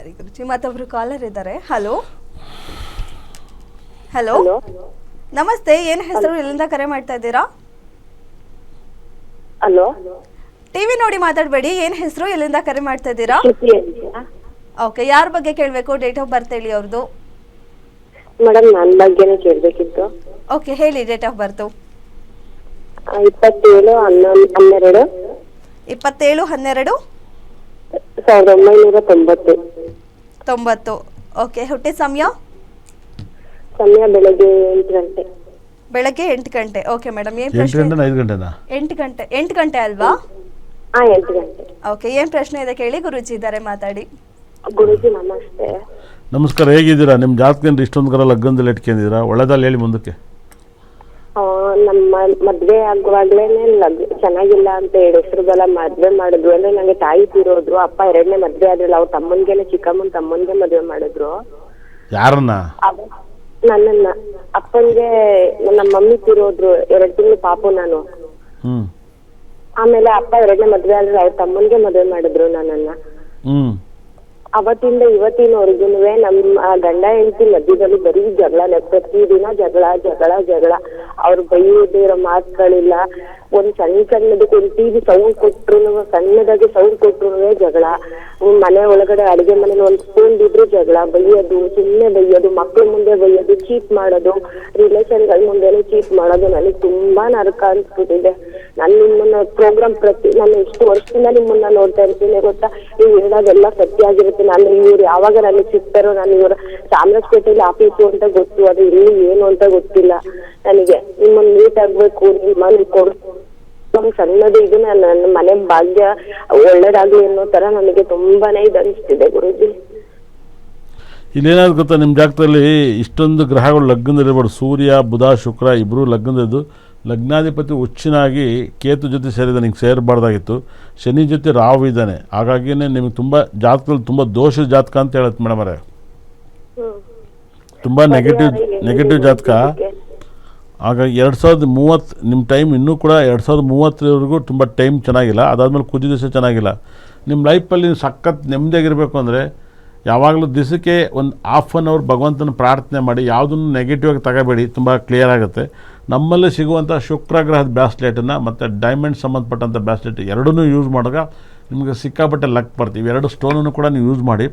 ಸರಿ ಗುರುಜಿ, ಮತ್ತೊಬ್ರು ಕಾಲರ್ ಇದ್ದಾರೆ. ಹಲೋ ಹಲೋ, ನಮಸ್ತೆ. ಏನ್ ಹೆಸರು, ಎಲ್ಲಿಂದ ಕರೆ ಮಾಡ್ತಾ ಇದ್ದೀರಾ? ಹಲೋ, ಟಿವಿ ನೋಡಿ ಮಾತಾಡಬೇಡಿ. ಏನ್ ಹೆಸರು, ಎಲ್ಲಿಂದ ಕರೆ ಮಾಡ್ತಾ ಇದ್ದೀರಾ? ಓಕೆ, ಯಾರ ಬಗ್ಗೆ ಕೇಳಬೇಕು? ಡೇಟ್ ಆಫ್ ಬರ್ತ್ ಹೇಳಿ ಅವ್ರದ್ದು. ಮೇಡಮ್ ನನ್ನ ಬಗ್ಗೆನೇ ಕೇಳಬೇಕಿತ್ತು. ಓಕೆ, ಹೇಳಿ ಡೇಟ್ ಆಫ್ ಬರ್ತು. 27/12/1990. 90. ಓಕೆ, ಹುಟ್ಟಿದ ಸಮಯ ಬೆಳಗ್ಗೆ 8 ಗಂಟೆ. ಬೆಳಗ್ಗೆ 8 ಗಂಟೆ. ಓಕೆ ಮೇಡಮ್, ಏನ್ 8 ಪ್ರಶ್ನೆ? ಗಂಟೆ 5 ಗಂಟೆನಾ? 8 ಗಂಟೆ ಅಲ್ವಾ? 8 ಗಂಟೆ. ಓಕೆ, ಏನ್ ಪ್ರಶ್ನೆ ಇದೆ ಕೇಳಿ, ಗುರುಜಿ ಇದ್ದಾರೆ, ಮಾತಾಡಿ. ಗುರುಜಿ ನಮಸ್ತೆ. ನಮಸ್ಕಾರ, ಹೇಗಿದ್ದೀರಾ? ನಿಮ್ಮ ಜಾತಕದಿಂದ ಇಷ್ಟೊಂದು ಕರ ಲಗ್ನದಲ್ಲಿ ಇಟ್ಕೊಂಡಿದ್ದೀರಾ, ಒಳ್ಳೆದಲ್ಲಿ ಹೇಳಿ ಮುಂದಕ್ಕೆ. ನಮ್ಮ ಮದ್ವೆ ಆಗುವಾಗ್ಲೇನೆ ಚೆನ್ನಾಗಿಲ್ಲ ಅಂತ ಹೇಳಿ ಹೆಸರುಗೆಲ್ಲ ಮದ್ವೆ ಮಾಡಿದ್ರು. ಅಂದ್ರೆ ನಂಗೆ ತಾಯಿ ತೀರೋದ್ರು, ಅಪ್ಪ 2ನೇ ಮದ್ವೆ ಆದ್ರಲ್ಲ, ಅವ್ರ ತಮ್ಮನ್ಗೆನೆ ಚಿಕ್ಕಮ್ಮನ್ ತಮ್ಮನ್ಗೆ ಮದ್ವೆ ಮಾಡಿದ್ರು. ಯಾರನ್ನ? ನನ್ನನ್ನ. ಅಪ್ಪನ್ಗೆ ನಮ್ಮ ಮಮ್ಮಿ ತೀರೋದ್ರು, 2 ತಿಂಗಳು ಪಾಪು ನಾನು. ಆಮೇಲೆ ಅಪ್ಪ 2ನೇ ಮದ್ವೆ ಆದ್ರೆ ಅವ್ರ ತಮ್ಮನ್ಗೆ ಮದ್ವೆ ಮಾಡಿದ್ರು ನನ್ನನ್ನ. ಅವತ್ತಿಂದ ಇವತ್ತಿನವರೆಗೂನುವೆ ನಮ್ಮ ಗಂಡ ಹೆಂಡತಿ ಮಧ್ಯದಲ್ಲಿ ಬರೀ ಜಗಳನೆ, ಪ್ರತಿ ದಿನ ಜಗಳ. ಅವ್ರು ಬೈಯೋದೇ ಇರೋ ಮಾತುಗಳಿಲ್ಲ. ಒಂದ್ ಸಣ್ಣದಕ್ಕೆ ಒಂದು ಟಿವಿ ಸೌಂಡ್ ಕೊಟ್ರು, ಸಣ್ಣದಾಗಿ ಸೌಂಡ್ ಕೊಟ್ರು ಜಗಳ. ಮನೆ ಒಳಗಡೆ ಅಡಿಗೆ ಮನೇಲಿ ಒಂದ್ ಸ್ಪೂನ್ ಬಿದ್ರು ಜಗಳ, ಬೈಯೋದು, ಸುಮ್ಮನೆ ಬೈಯೋದು, ಮಕ್ಳ ಮುಂದೆ ಬೈಯೋದು, ಚೀಟ್ ಮಾಡೋದು, ರಿಲೇಷನ್ಗಳ ಮುಂದೆನೆ ಚೀಟ್ ಮಾಡೋದು. ನನಗೆ ತುಂಬಾ ನರಕ ಅನ್ಸ್ಬಿಟ್ಟಿದೆ. ನಾನು ನಿಮ್ಮನ್ನ ಪ್ರೋಗ್ರಾಮ್ ನಾನು ಎಷ್ಟು ವರ್ಷದಿಂದ ನಿಮ್ಮನ್ನ ನೋಡ್ತಾ ಇರ್ತೀನಿ ಗೊತ್ತಾ. ನೀವು ಹೇಳೋದೆಲ್ಲ ಸತ್ಯ ಆಗಿರುತ್ತೆ. ನಾನು ಇವ್ರು ಯಾವಾಗ ನನಗೆ ಸಿಗ್ತಾರೋ, ನಾನು ಇವ್ರ ಚಾಮರಾಜಪೇಟೆಯಲ್ಲಿ ಆಫೀಸು ಅಂತ ಗೊತ್ತು, ಅದು ಇಲ್ಲಿ ಏನು ಅಂತ ಗೊತ್ತಿಲ್ಲ ನನಗೆ. ನಿಮ್ಮನ್ನ ಮೀಟ್ ಆಗ್ಬೇಕು, ನಿಮ್ಮನ್ನ ಸಣ್ಣದು ಇದು ನನ್ನ ಮನೆ ಭಾಗ್ಯ ಒಳ್ಳೇದಾಗ್ಲಿ ಅನ್ನೋ ತರ ನನಗೆ ತುಂಬಾನೇ ಇದು ಅನಿಸ್ತಿದೆ ಗುರುಜಿ. ಇಲ್ಲೇನಾದ್ರು ಗೊತ್ತಾ, ನಿಮ್ಮ ಜಾಗದಲ್ಲಿ ಇಷ್ಟೊಂದು ಗ್ರಹಗಳು ಲಗ್ನದಲ್ಲಿರ್ಬಾರ್ದು. ಸೂರ್ಯ, ಬುಧ, ಶುಕ್ರ ಇಬ್ಬರು ಲಗ್ನದದ್ದು. ಲಗ್ನಾಧಿಪತಿ ಹುಚ್ಚಿನಾಗಿ ಕೇತು ಜೊತೆ ಸೇರಿದ ನಿಮ್ಗೆ ಸೇರಬಾರ್ದಾಗಿತ್ತು. ಶನಿ ಜೊತೆ ರಾಹು ಇದ್ದಾನೆ. ಹಾಗಾಗಿಯೇ ನಿಮಗೆ ತುಂಬ ಜಾತಕದಲ್ಲಿ ತುಂಬ ದೋಷದ ಜಾತಕ ಅಂತ ಹೇಳುತ್ತೆ ಮೇಡಮ್ ಅವರೇ. ತುಂಬ ನೆಗೆಟಿವ್ ಜಾತಕ. ಹಾಗಾಗಿ 2030 ನಿಮ್ಮ ಟೈಮ್ ಇನ್ನೂ ಕೂಡ 2030ವರೆಗೂ ತುಂಬ ಟೈಮ್ ಚೆನ್ನಾಗಿಲ್ಲ. ಅದಾದಮೇಲೆ ಕುದಿ ದಿವಸ ಚೆನ್ನಾಗಿಲ್ಲ. ನಿಮ್ಮ ಲೈಫಲ್ಲಿ ಸಖತ್ ನೆಮ್ಮದಿಯಾಗಿರಬೇಕು ಅಂದರೆ ಯಾವಾಗಲೂ ದಿವಸಕ್ಕೆ ಒಂದು ಹಾಫ್ ಆನ್ ಅವರ್ ಭಗವಂತನ ಪ್ರಾರ್ಥನೆ ಮಾಡಿ. ಯಾವುದನ್ನು ನೆಗೆಟಿವ್ ಆಗಿ ತಗೋಬೇಡಿ, ತುಂಬ ಕ್ಲಿಯರ್ ಆಗುತ್ತೆ. ನಮ್ಮಲ್ಲಿ ಸಿಗುವಂಥ ಶುಕ್ರ ಗ್ರಹದ ಬ್ಯಾಸ್ಲೆಟನ್ನು ಮತ್ತು ಡೈಮಂಡ್ ಸಂಬಂಧಪಟ್ಟಂಥ ಬ್ಯಾಸ್ಲೆಟ್ ಎರಡನ್ನೂ ಯೂಸ್ ಮಾಡಿದಾಗ ನಿಮಗೆ ಸಿಕ್ಕಾಪಟ್ಟೆ ಲಕ್ ಬರ್ತೀವಿ. ಇವೆರಡು ಸ್ಟೋನನ್ನು ಕೂಡ ನೀವು ಯೂಸ್ ಮಾಡಿ.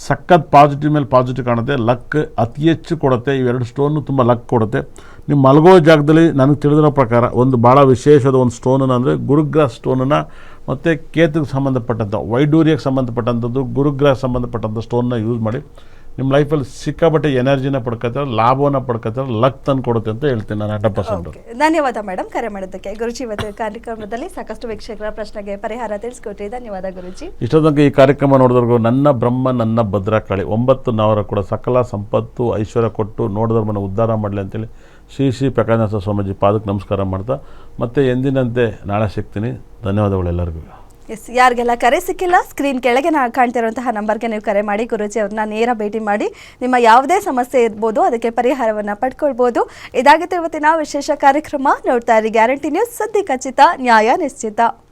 ಸಖತ್ ಪಾಸಿಟಿವ್ ಮೇಲೆ ಪಾಸಿಟಿವ್ ಕಾಣುತ್ತೆ. ಲಕ್ ಅತಿ ಹೆಚ್ಚು ಕೊಡುತ್ತೆ. ಇವೆರಡು ಸ್ಟೋನು ತುಂಬ ಲಕ್ ಕೊಡುತ್ತೆ. ನೀವು ಮಲಗೋ ಜಾಗದಲ್ಲಿ ನನಗೆ ತಿಳಿದಿರೋ ಪ್ರಕಾರ ಒಂದು ಭಾಳ ವಿಶೇಷವಾದ ಒಂದು ಸ್ಟೋನನ್ನು ಅಂದರೆ ಗುರುಗ್ರಹ ಸ್ಟೋನನ್ನು ಮತ್ತು ಕೇತುಗೆ ಸಂಬಂಧಪಟ್ಟಂಥ ವೈಡೂರ್ಯಕ್ಕೆ ಸಂಬಂಧಪಟ್ಟಂಥದ್ದು ಗುರುಗ್ರಹ ಸಂಬಂಧಪಟ್ಟಂಥ ಸ್ಟೋನ್ನ ಯೂಸ್ ಮಾಡಿ. ನಿಮ್ಮ ಲೈಫಲ್ಲಿ ಸಿಕ್ಕಾಪಟ್ಟೆ ಎನರ್ಜಿನ ಪಡ್ಕೊತಾರೆ, ಲಾಭವನ್ನು ಪಡ್ಕೊತಾರೆ, ಲಕ್ ತಂದು ಕೊಡುತ್ತೆ ಅಂತ ಹೇಳ್ತೀನಿ ನಾನು 100%. ಧನ್ಯವಾದ ಮೇಡಮ್ ಕರೆ ಮಾಡೋದಕ್ಕೆ. ಗುರುಜಿ, ಇವತ್ತು ಕಾರ್ಯಕ್ರಮದಲ್ಲಿ ಸಾಕಷ್ಟು ವೀಕ್ಷಕರ ಪ್ರಶ್ನೆಗೆ ಪರಿಹಾರ ತಿಳಿಸ್ಕೊಟ್ರಿ. ಧನ್ಯವಾದ ಗುರುಜಿ. ಇಷ್ಟೊಂದು ಈ ಕಾರ್ಯಕ್ರಮ ನೋಡಿದವ್ರಿಗೂ ನನ್ನ ಬ್ರಹ್ಮ ನನ್ನ ಭದ್ರಕಾಳಿ 9 ನಾವರ ಕೂಡ ಸಕಲ ಸಂಪತ್ತು ಐಶ್ವರ್ಯ ಕೊಟ್ಟು ನೋಡಿದವ್ರನ್ನ ಉದ್ಧಾರ ಮಾಡಲಿ ಅಂತೇಳಿ ಶ್ರೀ ಪ್ರಕಾಶನಾಥ ಸ್ವಾಮೀಜಿ ಪಾದಕ್ಕೆ ನಮಸ್ಕಾರ ಮಾಡ್ತಾ ಮತ್ತೆ ಎಂದಿನಂತೆ ನಾಳೆ ಸಿಗ್ತೀನಿ. ಧನ್ಯವಾದಗಳು ಎಲ್ಲರಿಗೂ. ಎಸ್, ಯಾರಿಗೆಲ್ಲ ಕರೆ ಸಿಕ್ಕಿಲ್ಲ, ಸ್ಕ್ರೀನ್ ಕೆಳಗೆ ಕಾಣ್ತಿರುವಂತಹ ನಂಬರ್ಗೆ ನೀವು ಕರೆ ಮಾಡಿ ಗುರುಜಿ ಅವ್ರನ್ನ ನೇರ ಭೇಟಿ ಮಾಡಿ ನಿಮ್ಮ ಯಾವುದೇ ಸಮಸ್ಯೆ ಇರ್ಬೋದು ಅದಕ್ಕೆ ಪರಿಹಾರವನ್ನು ಪಡ್ಕೊಳ್ಬೋದು. ಇದಾಗಿತ್ತು ಇವತ್ತಿನ ವಿಶೇಷ ಕಾರ್ಯಕ್ರಮ. ನೋಡ್ತಾ ಇರಿ ಗ್ಯಾರಂಟಿ ನ್ಯೂಸ್, ಸತ್ಯ ಖಚಿತ, ನ್ಯಾಯ ನಿಶ್ಚಿತ.